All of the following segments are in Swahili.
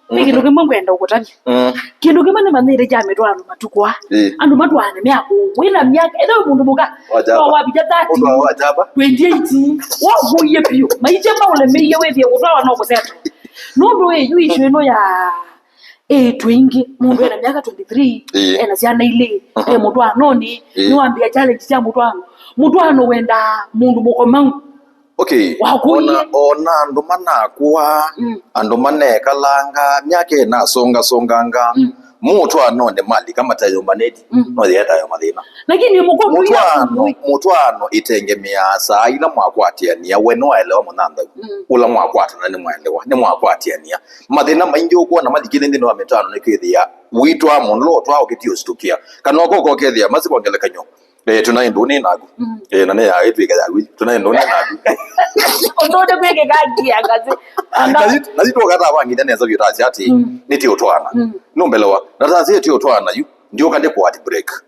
Kindu kimwe ngwenda ukutani. Kindu kimwe ni manire ja medwano matukwa. Andu madwane myako wina myaka eda mundu muka. Wa bija 30. 28. Wa goye pio. Maije maule meye we bia kutwa no kuseto. No ndo yu ishu no ya twingi mundu ena myaka 23 ena siana ile mundu anoni ni wambia challenge cha mundu ano wenda mundu mukomangu. Okay, ona andumana kuwa andumane kalanga myake na songanga mutu anone mali kama tayo maneti no yeta yo madina lakini mutu ano itengemea saa ila mwakwatiania weno elewa munanda ula mwakwatana ni mwakwatiania madina maingi okuwa na mali kile ndino ametano nikithia witwa monlo twa okitio stukia kanoko ko kethia masi kwangela nyo tunaendo ni nagu na ne ya etwika yawi tunaendo ni nagu ondote kweke gaji angazi nazito kata abangi neza byutazi ati niti utwana nombelewa natazi ati utwana yu ndio kande kwa break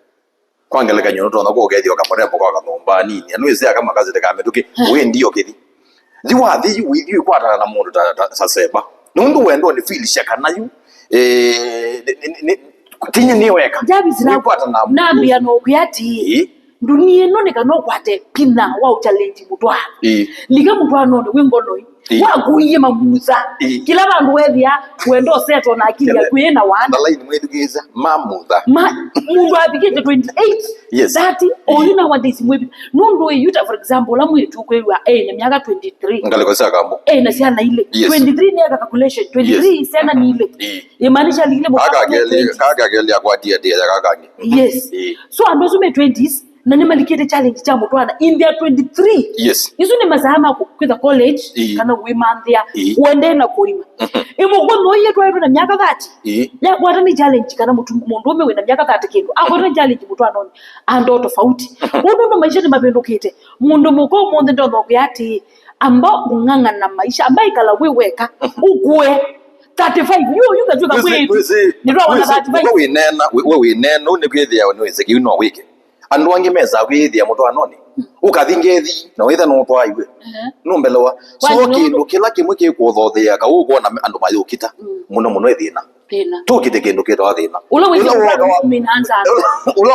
kwangeleka nyono tona ko gethio kamorembo kwa kanomba nini anweze kama kazi de kametuki we ndio kidi ziwathi withi kwatana na mundu saseba nundu wendo ni feel shaka nayu tinye niweka jabi zina nambia no kuyati dunia none kano kwate pina wa challenge mutwa liga mutwa none wengono wa kuiye mamuza kila bandu wethia wendo seto na akili ya kwena wanda line mwedugeza mamuza mundu apikete 28 that olina wande simwebi nondo yuta for example la mwetu kwewa na miaka 23 ngaleko saka mbo na siana ile 23 ni aka calculation 23 siana ni ile imaanisha lile kaka geli akwatia dia kaka yes so andozume 20s na nimalikete challenge cha mutwana in their 23 yes izo ni mazama kwenda college kana women there uende na kuima imogono yetu ayo na miaka 30 ya kwata ni challenge kana mundu ume na miaka 30 kendo akwata challenge mutwana noni ando tofauti undo maisha ni mapendokete mundu muko mundu ndo kuyati amba unganga na maisha ambaye kala weweka ukue 35 you kajuka kwetu ni ro wana 35 wewe nena unekwethia wese kiuno wike andu wangi meza kwithia mutu anoni ukathingethi na witha no twaiwe numbelewa so kindu kila kimwe kikuthothia ka ukwona andu mayukita muno ethina tukite kindu kitwa thina ula minanza ula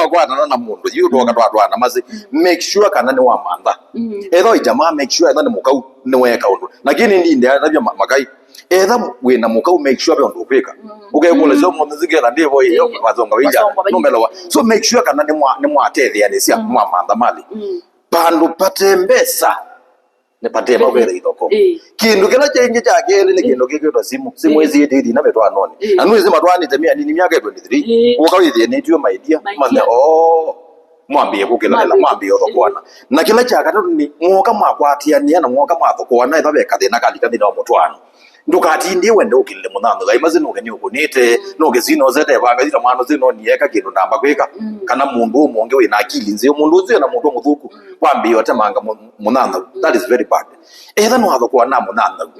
kwatana na mundu yu ndo katwatwana masi make sure kana ni wa mantha etho ijama make sure etho ni mukau ni weka undu lakini ndinde nabyo makai etha wina mukau make sure be undu kwika ukekula zo mundu zigera ndivo iyo bazonga wija numbelewa so make sure kana ni mwatethia ni sia mwa mantha mali pandu patembesa ne patema wele idoko kindu kila chenje chakele ni kindu kikitwa simu ezi edidi na betwa noni anuize matwani temia nini miaka 23 ukawithie ni tuyo maidia mane mwambie kukelela mwambie odokwana na kila chakatatu ni mwoka mwakwatiania na mwoka mwathokwana etha bekathina kalikathina wa mutwano ndukatindie wende ukilile munano gaimazi nugeni ukunite nugezino zete banga zita mwana zino nieka kindu ndamba kwika kana mundu umonge wina akili nzio mundu uzio na mundu muthuku kwambie watemanga munano that is very bad etha no hathokwa na munano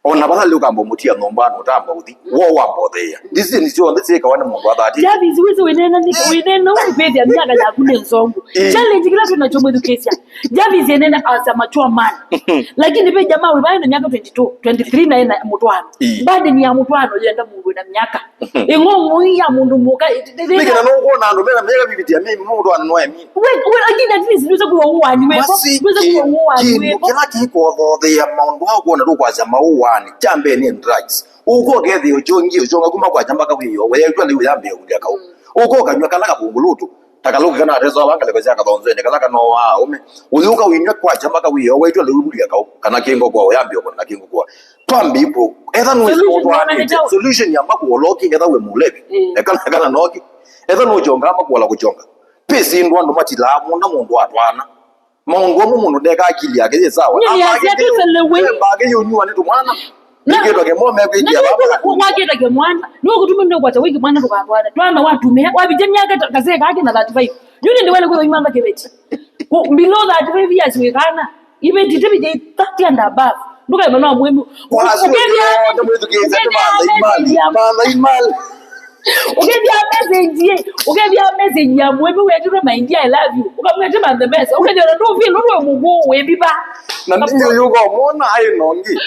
ona bala lukambo mutia nombano tamba uthi wo wambothea this is sio ndise ka wana mundu athati jabi ziwizo wenena upedia miaka ya kune nzongo challenge kila tunachomo education jabi zenena as a mature man lakini pe jamaa wewe na miaka 22 23 na ina mutwano bade ni ya mutwano yenda mungu na miaka engongo ya mundu muka nikina no kuona ndo mera miaka bibitia mimi mundu anwa mimi wewe lakini at least unaweza kuwa uani wewe unaweza kuwa uani wewe kila kiko the amount wa kuona ndo kwa jamaa uani chambe ni drugs uko gethi ujongi ujonga kuma kwa jamba kawiyo wewe twali uyambe kulia ka uko kanywa kana kabungulutu takaluka kana rezo abanga leko zaka donzo ne kala kana wa ume uzuka winywa kwa jamba kawiyo wewe twali ubulia ka kana kingo kwa uyambe uko na kingo kwa twambi ipo etha no solution yamba ku loki etha we mulebi kana noki etha no jonga ama kuola kujonga pesi ndo ndo matila munda mundu atwana mongo mundu ndeka akili yake yesawa abage yonywa ni tumwana nikito ke mome kwikia baba kwakita ke mwana niwo kutume ndo kwacha wiki mwana tukatwana twana watume wabije myaka kazeka kake na 35 yuni ndi wale kwa imanda kebeti below 35 years wekana even titibije 30 and above nduka imano amwemu ukevya ndo mwedukeza imali ukevya message ya mwemu wetiro my dear I love you ukamwete man the best ukevya ndo vile ndo mugo webiba na ndiyo yuko mona ayo nongi